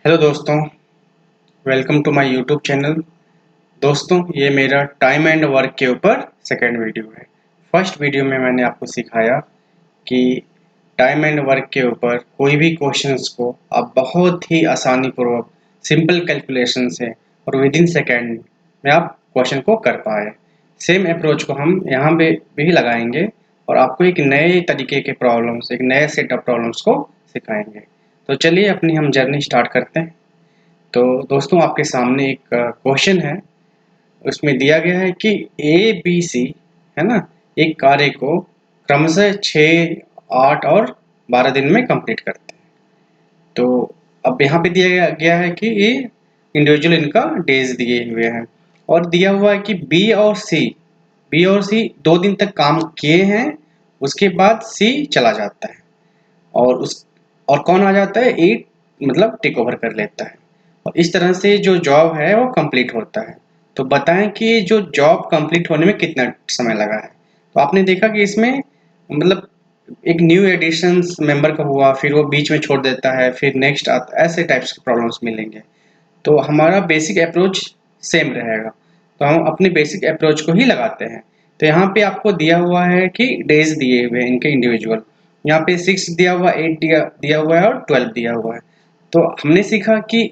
Hello दोस्तों, welcome to my YouTube channel. दोस्तों, ये मेरा टाइम एंड वर्क के ऊपर सेकंड वीडियो है। फर्स्ट वीडियो में मैंने आपको सिखाया कि टाइम एंड वर्क के ऊपर कोई भी क्वेश्चंस को आप बहुत ही आसानी पूर्वक सिंपल कैलकुलेशन से और विद इन सेकेंड में आप क्वेश्चन को कर पाए। सेम अप्रोच को हम यहाँ पे भी लगाएंगे और आपको एक नए तरीके के प्रॉब्लम्स, एक नए सेट ऑफ प्रॉब्लम्स को सिखाएंगे। तो चलिए अपनी हम जर्नी स्टार्ट करते हैं। तो दोस्तों, आपके सामने एक क्वेश्चन है। उसमें दिया गया है कि ए बी सी, है ना, एक कार्य को क्रमशः 6, 8 और 12 दिन में कंप्लीट करते हैं। तो अब यहाँ पे दिया गया है कि ये इंडिविजुअल इनका डेज दिए हुए हैं और दिया हुआ है कि बी और सी 2 दिन तक काम किए हैं। उसके बाद सी चला जाता है और उस और कौन आ जाता है, ए मतलब टेक ओवर कर लेता है और इस तरह से जो जॉब है वो कंप्लीट होता है। तो बताएं कि जो जॉब कंप्लीट होने में कितना समय लगा है। तो आपने देखा कि इसमें मतलब एक न्यू एडिशंस मेंबर का हुआ, फिर वो बीच में छोड़ देता है, फिर नेक्स्ट आता, ऐसे टाइप्स के प्रॉब्लम्स मिलेंगे। तो हमारा बेसिक अप्रोच सेम रहेगा, तो हम अपने बेसिक अप्रोच को ही लगाते हैं। तो यहाँ पे आपको दिया हुआ है कि डेज दिए हुए हैं इनके इंडिविजुअल। यहाँ पे 6 दिया हुआ, 8 दिया हुआ है और 12 दिया हुआ है। तो हमने सीखा कि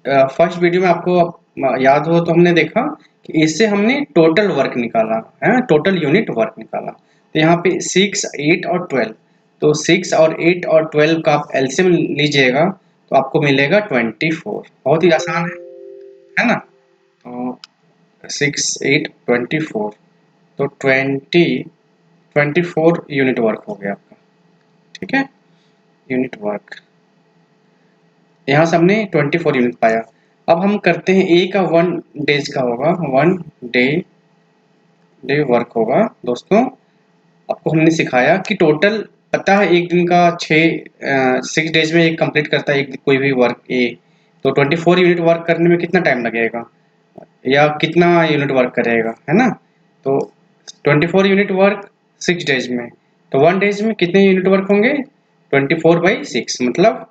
फर्स्ट वीडियो में आपको याद हो तो हमने देखा कि इससे हमने टोटल वर्क निकाला है, टोटल यूनिट वर्क निकाला। तो यहाँ पे 6, 8 और 12। तो 6 और 8 और 12 का आप एलसीएम लीजिएगा तो आपको मिलेगा 24। बहुत ही आसान है ना। तो 6, 8, 24, तो 24 यूनिट वर्क हो गया आपका। ठीक है, यूनिट वर्क यहाँ से हमने 24 यूनिट पाया। अब हम करते हैं ए का 1 डेज का होगा, 1 डे डे वर्क होगा। दोस्तों, आपको हमने सिखाया कि टोटल पता है एक दिन का 6 डेज में एक कंप्लीट करता है एक कोई भी वर्क ए। तो 24 यूनिट वर्क करने में कितना टाइम लगेगा या कितना यूनिट वर्क करेगा, है ना। तो 24 यूनिट वर्क 6 डेज में, तो 1 डेज में कितने यूनिट वर्क होंगे, 24/6 मतलब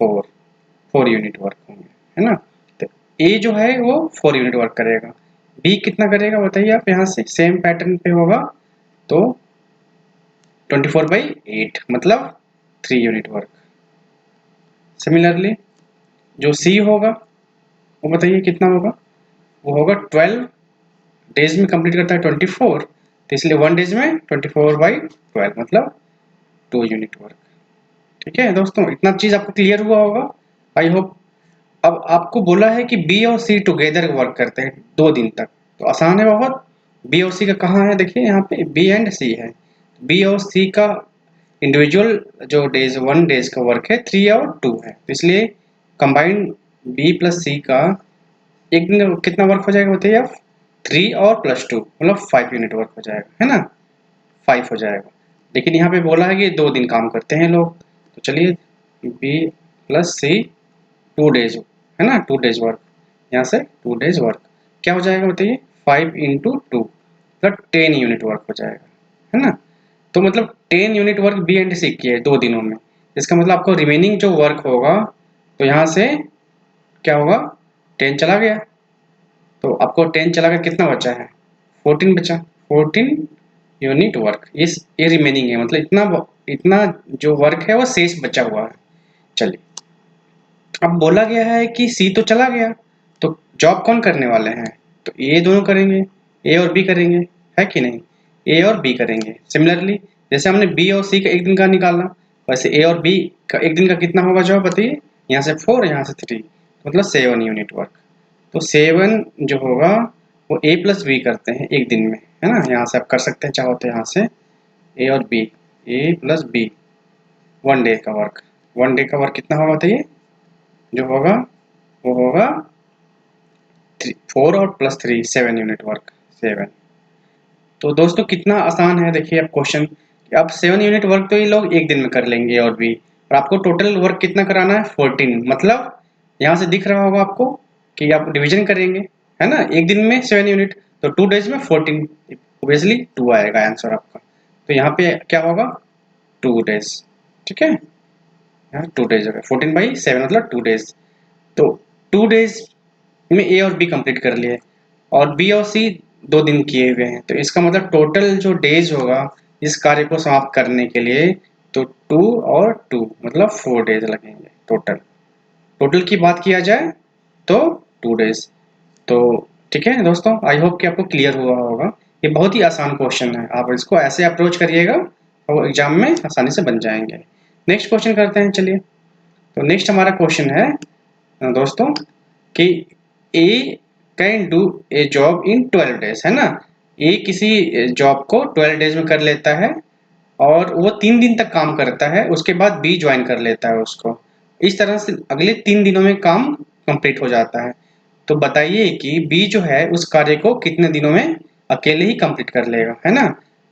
4 यूनिट वर्क होंगे, है ना। तो ए जो है वो 4 यूनिट वर्क करेगा। बी कितना करेगा बताइए आप, यहाँ से सेम पैटर्न पे होगा। तो 24/8 मतलब 3 यूनिट वर्क। सिमिलरली जो सी होगा वो बताइए कितना होगा, वो होगा 12 डेज में कंप्लीट करता है 24, तो इसलिए 1 डेज में 24/12 मतलब 2 यूनिट वर्क। ठीक है दोस्तों, इतना चीज आपको क्लियर हुआ होगा, आई होप। अब आपको बोला है कि बी और सी टुगेदर वर्क करते हैं 2 दिन तक, तो आसान है बहुत। बी और सी का कहाँ है, देखिए यहाँ पे बी एंड सी है। बी और सी का इंडिविजुअल जो डेज 1 डेज का वर्क है 3 और 2 है, तो इसलिए कंबाइंड बी प्लस सी का एक दिन में कितना वर्क हो जाएगा बताइए आप, 3 और +2 मतलब 5 यूनिट वर्क हो जाएगा, है ना, 5 हो जाएगा। लेकिन यहाँ पे बोला है कि 2 दिन काम करते हैं लोग, तो चलिए बी प्लस सी 2 डेज, है ना, 2 डेज वर्क। यहाँ से 2 डेज वर्क क्या हो जाएगा बताइए, 5 × 2 मतलब 10 यूनिट वर्क हो जाएगा, है ना। तो मतलब 10 यूनिट वर्क बी एंड सी किए 2 दिनों में। इसका मतलब आपको रिमेनिंग जो वर्क होगा, तो यहाँ से क्या होगा, 10 चला गया, तो आपको 10 चला गया, कितना बचा है, 14 बचा। 14 यूनिट वर्क इस ये रिमेनिंग है, मतलब इतना इतना जो वर्क है वो शेष बचा हुआ है। चलिए, अब बोला गया है कि सी तो चला गया, तो जॉब कौन करने वाले हैं, तो ये दोनों करेंगे, ए और बी करेंगे, है कि नहीं, ए और बी करेंगे। सिमिलरली जैसे हमने बी और सी का एक दिन का निकाला, वैसे ए और बी का एक दिन का कितना होगा जॉब बताइए, यहाँ से 4 यहाँ से 3 मतलब 7 यूनिट वर्क। तो 7 जो होगा वो ए प्लस बी करते हैं एक दिन में, है ना। यहाँ से आप कर सकते हैं चाहो तो, यहाँ से ए और बी, ए प्लस बी 1 डे का वर्क। 1 डे का वर्क कितना होगा बताइए, जो होगा वो होगा 4 और +3 7 यूनिट वर्क, 7। तो दोस्तों कितना आसान है, देखिए अब क्वेश्चन, अब 7 यूनिट वर्क तो ये लोग एक दिन में कर लेंगे और भी, और आपको टोटल वर्क कितना कराना है 14, मतलब यहाँ से दिख रहा होगा आपको कि आप डिवीजन करेंगे, है ना, एक दिन में 7 यूनिट, तो 2 डेज में 14, ओबियसली 2 आएगा आंसर आपका। तो यहाँ पे क्या होगा, 2 डेज। ठीक है, 2 डेज हो गए, 14/7 मतलब 2 डेज। तो 2 डेज में ए और बी कंप्लीट कर लिए और बी और सी 2 दिन किए हुए हैं, तो इसका मतलब टोटल जो डेज होगा इस कार्य को समाप्त करने के लिए, तो 2 और 2 मतलब 4 डेज लगेंगे टोटल। टोटल की बात किया जाए तो 2 डेज। तो ठीक है दोस्तों, आई होप कि आपको क्लियर हुआ होगा। ये बहुत ही आसान क्वेश्चन है, आप इसको ऐसे अप्रोच करिएगा और एग्जाम में आसानी से बन जाएंगे। नेक्स्ट क्वेश्चन करते हैं, चलिए। तो नेक्स्ट हमारा क्वेश्चन है दोस्तों कि A can do a job in 12 days, है ना। ए किसी जॉब को 12 डेज में कर लेता है और वो 3 दिन तक काम करता है, उसके बाद बी ज्वाइन कर लेता है उसको। इस तरह से अगले 3 दिनों में काम कंप्लीट हो जाता है। तो बताइए कि बी जो है उस कार्य को कितने दिनों में अकेले ही कंप्लीट कर लेगा, है ना।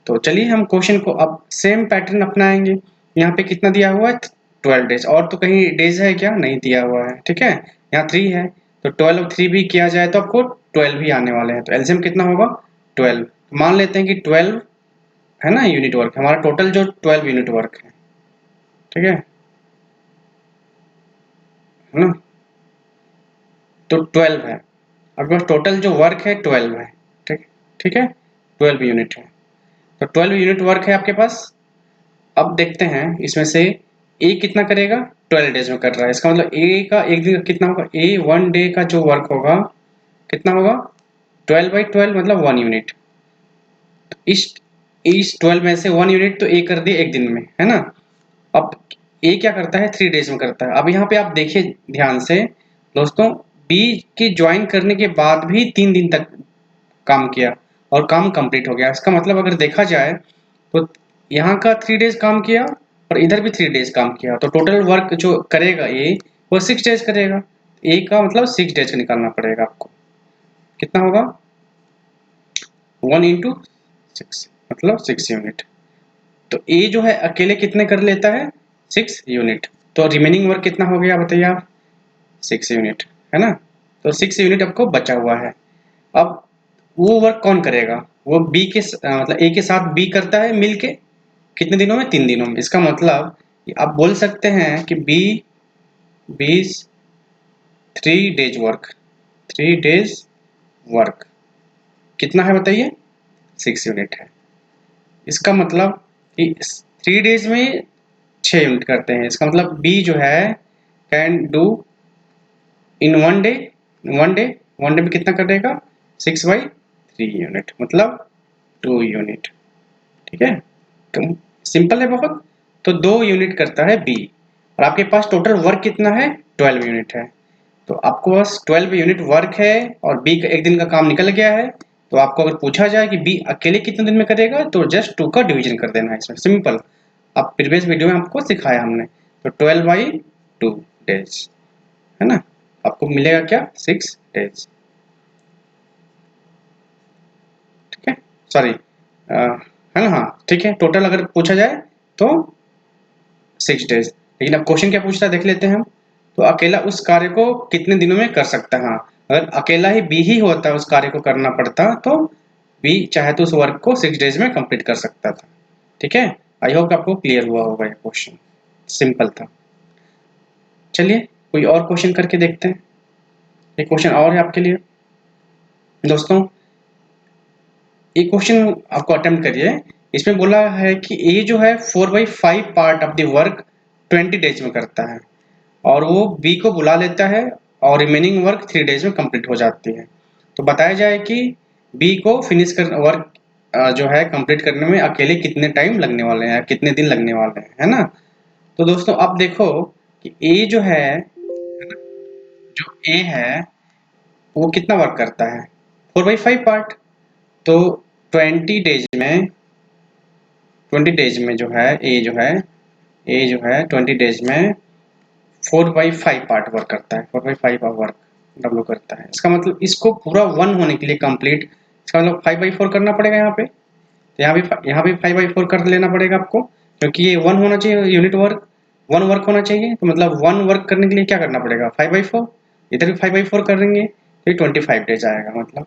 तो चलिए हम क्वेश्चन को अब सेम पैटर्न अपनाएंगे। यहाँ पे कितना दिया हुआ है, 12 डेज, और तो कहीं डेज है क्या, नहीं दिया हुआ है, ठीक है। यहाँ 3 है, तो 12 और 3 भी किया जाए तो आपको 12 ही आने वाले हैं। तो एलसीएम कितना होगा, 12। मान लेते हैं कि 12 है ना यूनिट वर्क, हमारा टोटल जो 12 यूनिट वर्क है, ठीक है ना। तो 12 है, आपके पास टोटल जो वर्क है 12 है, ठीक ठीक है, 12 यूनिट है। तो 12 यूनिट वर्क है आपके पास। अब देखते हैं इसमें से ए कितना करेगा, 12 डेज में कर रहा है, इसका मतलब ए का एक दिन का कितना होगा, ए 1 डे का जो वर्क होगा कितना होगा, 12/12 मतलब 1 यूनिट। इस 12 में से 1 यूनिट तो ए कर दिए एक दिन में, है ना। अब ए क्या करता है, 3 डेज में करता है। अब यहाँ पे आप देखिए ध्यान से दोस्तों, बी के ज्वाइन करने के बाद भी 3 दिन तक काम किया और काम कंप्लीट हो गया। इसका मतलब अगर देखा जाए तो यहाँ का 3 डेज काम किया और इधर भी 3 डेज काम किया, तो टोटल वर्क जो करेगा ये वो 6 डेज करेगा। ए का मतलब 6 डेज का निकालना पड़ेगा आपको। कितना होगा, 1 इंटू 6 मतलब 6 यूनिट। तो ए जो है अकेले कितने कर लेता है, 6 यूनिट। तो रिमेनिंग वर्क कितना हो गया बताइए आप, 6 यूनिट, है ना। तो 6 यूनिट आपको बचा हुआ है। अब वो वर्क कौन करेगा, वो बी के मतलब ए के साथ बी करता है मिलके, कितने दिनों में, 3 दिनों में। इसका मतलब आप बोल सकते हैं कि बी बीस 3 डेज वर्क, 3 डेज वर्क कितना है बताइए, 6 यूनिट है। इसका मतलब कि 3 डेज में 6 यूनिट करते हैं। इसका मतलब बी जो है can do in 1 day, 1 day में कितना करेगा, 6/3 यूनिट मतलब 2 यूनिट, ठीक है। तो सिंपल है बहुत। तो 2 यूनिट करता है बी और आपके पास टोटल वर्क कितना है, 12 यूनिट है। तो आपको बस 12 यूनिट वर्क है और बी का एक दिन का काम निकल गया है। तो आपको अगर पूछा जाए कि बी अकेले कितने दिन में करेगा, तो जस्ट 2 का डिवीजन कर देना है इसमें, सिंपल। अब प्रीवियस वीडियो में आपको सिखाया हमने। तो 12/2 डेज, है ना। आपको मिलेगा क्या, 6 डेज, ठीक है। सॉरी, है ना, हाँ ठीक है। टोटल अगर पूछा जाए तो 6 डेज। लेकिन अब क्वेश्चन क्या पूछता है देख लेते हैं हम। तो अकेला उस कार्य को कितने दिनों में कर सकता है। हाँ, अगर अकेला ही बी ही होता उस कार्य को करना पड़ता तो बी चाहे तो उस वर्क को 6 डेज में कंप्लीट कर सकता था, ठीक है। आई होप आपको क्लियर हुआ होगा, ये क्वेश्चन सिंपल था। चलिए कोई और क्वेश्चन करके देखते हैं। एक क्वेश्चन और है आपके लिए दोस्तों। एक क्वेश्चन आपको अटेम्प्ट करिए। इसमें बोला है कि ए जो है 4/5 part of the work 20 days में करता है और वो बी को बुला लेता है और रिमेनिंग वर्क 3 डेज में कंप्लीट हो जाती है। तो बताया जाए कि बी को फिनिश कर वर्क जो है कंप्लीट करने में अकेले कितने टाइम लगने वाले हैं, कितने दिन लगने वाले हैं, है ना। तो दोस्तों आप देखो कि ए जो है ना, जो ए है वो कितना वर्क करता है, 4/5 पार्ट। तो 20 डेज में 20 डेज में जो है ए जो है 20 डेज में 4/5 पार्ट वर्क करता है, 4/5 वर्क डब्ल्यू करता है। इसका मतलब इसको पूरा 1 होने के लिए कंप्लीट, इसका मतलब 5/4 करना पड़ेगा यहाँ पे। तो यहाँ भी 5/4 कर लेना पड़ेगा आपको, क्योंकि ये 1 होना चाहिए यूनिट वर्क, 1 वर्क होना चाहिए। तो मतलब 1 वर्क करने के लिए क्या करना पड़ेगा, 5/4। इधर भी 5/4 करेंगे तो 25 डेज आएगा, मतलब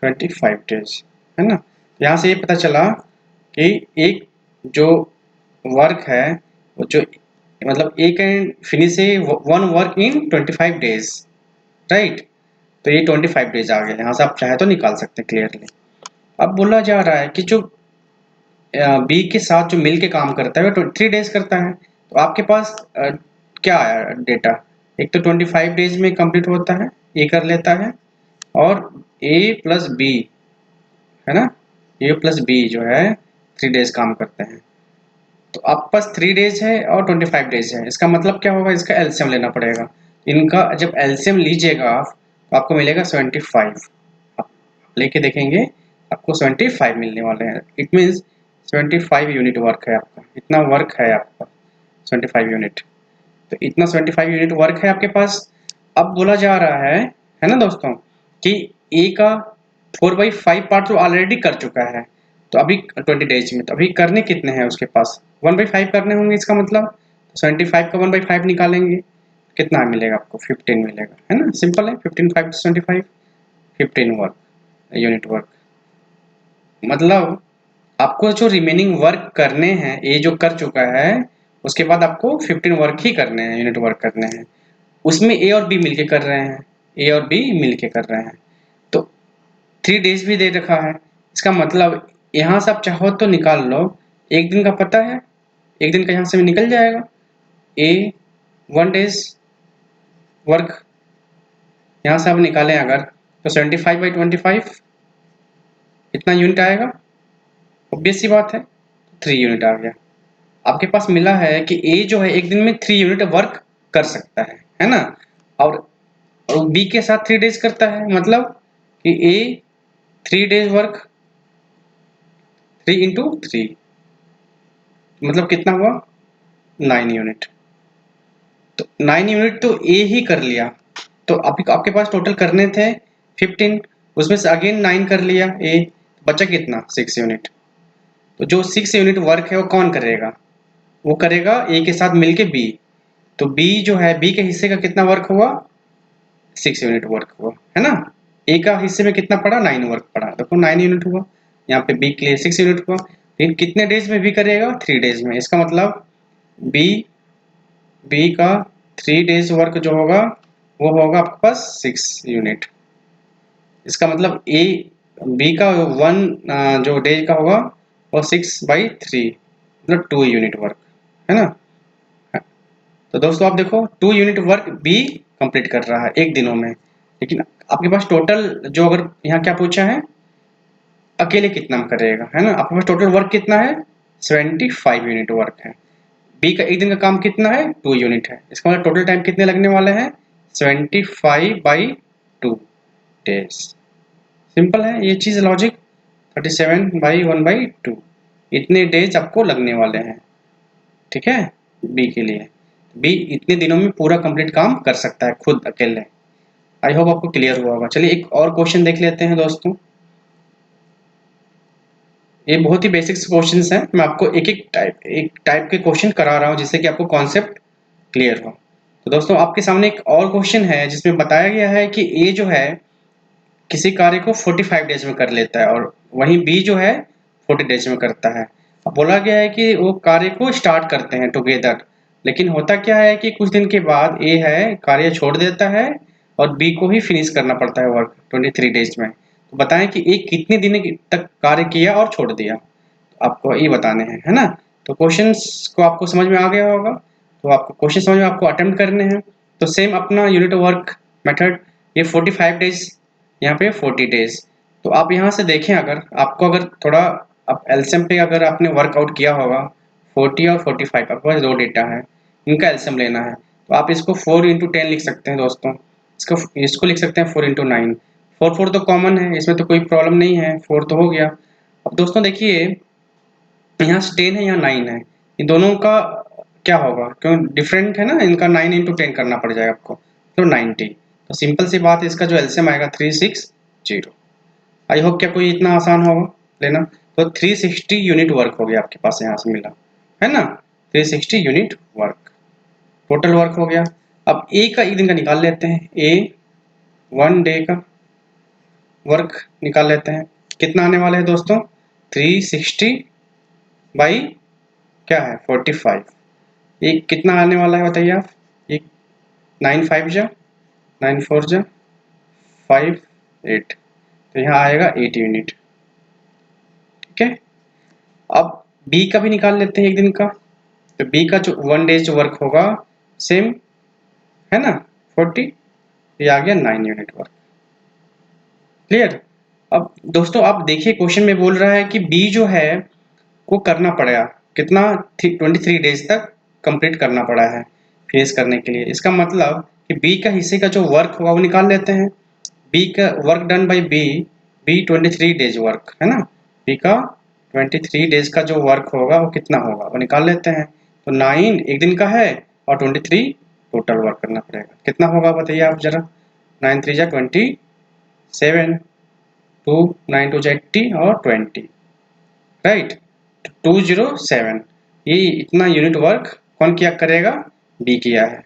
25 डेज, है ना। यहाँ से ये पता चला कि एक जो वर्क है वो जो मतलब A can finish a 1 work in 25 days, right. तो ये 25 डेज आ गए, यहाँ से आप चाहे तो निकाल सकते हैं क्लियरली। अब बोला जा रहा है कि जो बी के साथ जो मिल के काम करता है वो 3 डेज करता है। तो आपके पास क्या आया डेटा, एक तो 25 डेज में कंप्लीट होता है, ए कर लेता है, और ए प्लस बी है ना, ए प्लस बी जो है 3 डेज काम करते हैं। तो आपके पास 3 डेज है और 25 डेज है, इसका मतलब क्या होगा, इसका एलसीएम लेना पड़ेगा। इनका जब एलसीएम लीजिएगा आप तो आपको मिलेगा 75। आप लेके देखेंगे आपको 75 मिलने वाले हैं। इट मीन्स 75 यूनिट वर्क है आपका, इतना वर्क है आपका 75 यूनिट। तो इतना 75 यूनिट वर्क है आपके पास। अब बोला जा रहा है ना दोस्तों, कि ए का 4/5 पार्ट तो ऑलरेडी कर चुका है, तो अभी 20 डेज में, तो अभी करने कितने हैं उसके पास, 1/5 करने होंगे। इसका मतलब 75 का 1/5 निकालेंगे, कितना मिलेगा आपको, 15 मिलेगा, है ना, सिंपल है। 15 5 25, 15 वर्क यूनिट वर्क। मतलब आपको जो रिमेनिंग वर्क करने हैं, ये जो कर चुका है, उसके बाद आपको 15 वर्क ही करने हैं, यूनिट वर्क करने हैं। उसमें ए और बी मिलके कर रहे हैं, ए और बी मिलके कर रहे हैं। तो 3 डेज भी दे रखा है, इसका मतलब यहाँ से आप चाहो तो निकाल लो। एक दिन का पता है, एक दिन का यहाँ से भी निकल जाएगा। ए 1 डेज वर्क यहाँ से आप निकालें अगर, तो 75/25 इतना यूनिट आएगा, ऑब्वियस सी बात है, 3 यूनिट आ गया। आपके पास मिला है कि ए जो है एक दिन में 3 यूनिट वर्क कर सकता है ना, और बी के साथ 3 डेज करता है, मतलब कि ए 3 डेज वर्क, 3 इंटू 3 मतलब कितना हुआ, 9 यूनिट। तो 9 यूनिट तो ए ही कर लिया, तो आपके पास टोटल करने थे 15, उसमें से अगेन 9 कर लिया ए, बचा कितना, 6 यूनिट। तो जो 6 यूनिट वर्क है वो कौन करेगा, वो करेगा ए के साथ मिलके बी। तो बी जो है, बी के हिस्से का कितना वर्क हुआ, 6 यूनिट वर्क हुआ, है ना। ए का हिस्से में कितना पड़ा, 9 वर्क पड़ा, देखो 9 यूनिट हुआ। यहाँ पे बी के लिए 6 यूनिट हुआ। फिर कितने डेज में बी करेगा, 3 डेज में। इसका मतलब बी बी का 3 डेज वर्क जो होगा वो होगा आपके पास 6 यूनिट। इसका मतलब ए बी का 1 जो डेज का होगा वो 6/3 मतलब 2 यूनिट वर्क, है ना। तो दोस्तों आप देखो 2 यूनिट वर्क बी कंप्लीट कर रहा है एक दिनों में, लेकिन आपके पास टोटल जो, अगर यहाँ क्या पूछा है, अकेले कितना करेगा, है ना। आपके पास टोटल वर्क कितना है, 75 यूनिट वर्क है। बी का एक दिन का काम कितना है, 2 यूनिट है। इसका मतलब टोटल टाइम कितने लगने वाले हैं, 75/2 डेज। सिंपल है ये चीज़, लॉजिक 37/1/2 इतने डेज आपको लगने वाले हैं, ठीक है, बी के लिए। बी इतने दिनों में पूरा कंप्लीट काम कर सकता है खुद अकेले। आई होप आपको क्लियर हुआ होगा। चलिए एक और क्वेश्चन देख लेते हैं दोस्तों। ये बहुत ही बेसिक्स क्वेश्चंस हैं, मैं आपको एक टाइप के क्वेश्चन करा रहा हूँ जिससे कि आपको कॉन्सेप्ट क्लियर हो। तो दोस्तों आपके सामने एक और क्वेश्चन है जिसमें बताया गया है कि ए जो है किसी कार्य को 45 डेज में कर लेता है, और वहीं बी जो है 40 डेज में करता है। अब बोला गया है कि वो कार्य को स्टार्ट करते हैं टुगेदर, लेकिन होता क्या है कि कुछ दिन के बाद ए है कार्य छोड़ देता है और बी को ही फिनिश करना पड़ता है वर्क 23 डेज में। तो बताएं कि ए कितने दिन तक कार्य किया और छोड़ दिया, तो आपको ये बताने हैं, है ना। तो क्वेश्चंस को आपको समझ में आ गया होगा, तो आपको क्वेश्चन समझ में आपको अटेम्प्ट करने हैं। तो सेम अपना यूनिट वर्क मेथड, ये 45 डेज, यहाँ पे 40 डेज। तो आप यहाँ से देखें, अगर आपको अगर थोड़ा आप एलसीएम पे अगर आपने वर्कआउट किया होगा, 40 और 45 आपके पास 2 डेटा है, इनका एलसीएम लेना है। तो आप इसको 4 × 10 लिख सकते हैं दोस्तों, इसको लिख सकते हैं 4 × 9। 4 तो कॉमन है, इसमें तो कोई प्रॉब्लम नहीं है, 4 तो हो गया। अब दोस्तों देखिए, यहाँ 10 है, यहाँ 9 है, इन दोनों का क्या होगा, क्यों डिफरेंट है ना, इनका 9 × 10 करना पड़ जाएगा आपको, तो 90। तो सिंपल सी बात है, इसका जो एलसीएम आएगा 360। आई होप क्या कोई इतना आसान होगा लेना। तो 360 यूनिट वर्क हो गया आपके पास, यहाँ से मिला, है ना, 360 यूनिट वर्क टोटल वर्क हो गया। अब ए का एक दिन का निकाल लेते हैं, ए 1 डे का वर्क निकाल लेते हैं, कितना आने वाला है दोस्तों, 360 बाई क्या है 45, ये कितना आने वाला है बताइए आप, ये 9 5 जा 9 4 जा 8, तो यहाँ आएगा 8 यूनिट। ठीक है, अब बी का भी निकाल लेते हैं एक दिन का। तो बी का जो 1 डेज जो वर्क होगा सेम है ना 40, ये आ गया 9 यूनिट वर्क। क्लियर। अब दोस्तों आप देखिए क्वेश्चन में बोल रहा है कि बी जो है वो करना पड़ेगा कितना 23 डेज तक कंप्लीट करना पड़ा है फेस करने के लिए। इसका मतलब कि बी का हिस्से का जो वर्क होगा वो निकाल लेते हैं। बी का work done by B 23 days work है ना, बी का 23 डेज का जो वर्क होगा वो कितना होगा वो निकाल लेते हैं। तो 9 एक दिन का है और 23 टोटल वर्क करना पड़ेगा। कितना होगा बताइए आप जरा। 9 3 जा 27, 2 9 2 जा 80 और 20, राइट। 207, ये इतना यूनिट वर्क कौन किया करेगा, बी किया है।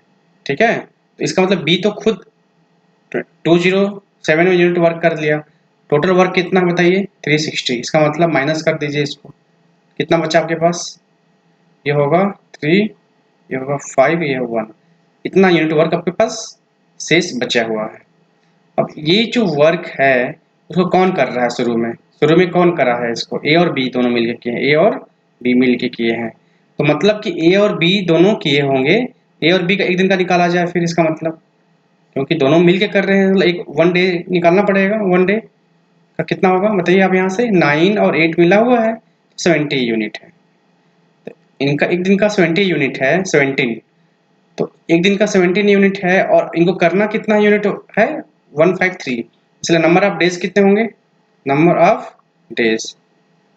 ठीक है, तो इसका मतलब बी तो खुद 207 यूनिट वर्क कर लिया। टोटल वर्क कितना बताइए 360। इसका मतलब माइनस कर दीजिए इसको, कितना बचा आपके पास, ये होगा 3, ये होगा 5, ये 1। इतना यूनिट वर्क आपके पास शेष बचा हुआ है। अब ये जो वर्क है उसको कौन कर रहा है शुरू में कौन करा है इसको, ए और बी दोनों मिलके किए हैं, ए और बी मिलके किए हैं। तो मतलब कि ए और बी दोनों किए होंगे, ए और बी का एक दिन का निकाला जाए फिर इसका मतलब, क्योंकि दोनों मिलके कर रहे हैं तो एक 1 डे निकालना पड़ेगा। 1 डे का कितना होगा बताइए आप। यहाँ से 9 और 8 मिला हुआ है 70 यूनिट है। तो इनका एक दिन का 70 यूनिट है 17, तो एक दिन का 17 यूनिट है और इनको करना कितना यूनिट है 153। इसलिए नंबर ऑफ डेज कितने होंगे, नंबर ऑफ डेज।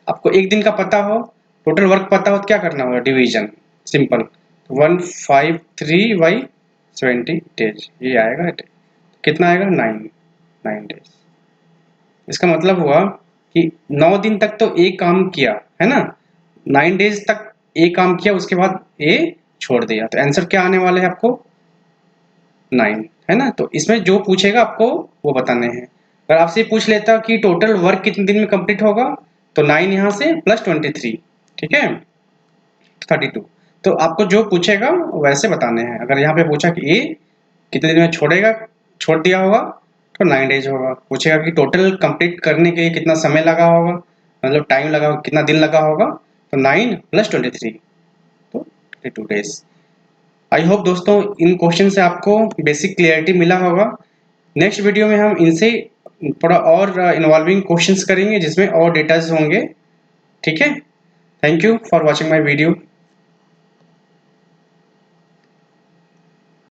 आपको एक दिन का पता हो, टोटल वर्क पता हो तो क्या करना होगा, डिवीजन, सिंपल। 153/70 डेज, ये आएगा कितना आएगा 9 डेज। इसका मतलब हुआ कि 9 दिन तक तो एक काम किया है ना, 9 डेज तक एक काम किया, उसके बाद ए छोड़ दिया। तो आंसर क्या आने वाले हैं आपको 9 है ना। तो इसमें जो पूछेगा आपको वो बताने हैं। अगर आपसे पूछ लेता कि टोटल वर्क कितने दिन में कंप्लीट होगा, तो 9 यहाँ से प्लस 23, ठीक है 32। तो आपको जो पूछेगा वैसे बताने हैं। अगर यहाँ पे पूछा कि ए कितने दिन में छोड़ दिया होगा, तो 9 डेज होगा। पूछेगा कि टोटल कंप्लीट करने के लिए कितना समय लगा होगा, मतलब टाइम लगा होगा, कितना दिन लगा होगा, तो 9 + 23, तो 32 डेज। आई होप दोस्तों इन क्वेश्चन से आपको बेसिक क्लियरिटी मिला होगा। नेक्स्ट वीडियो में हम इनसे थोड़ा और इन्वॉल्विंग क्वेश्चंस करेंगे जिसमें और डेटाज होंगे। ठीक है, thank you for watching my video.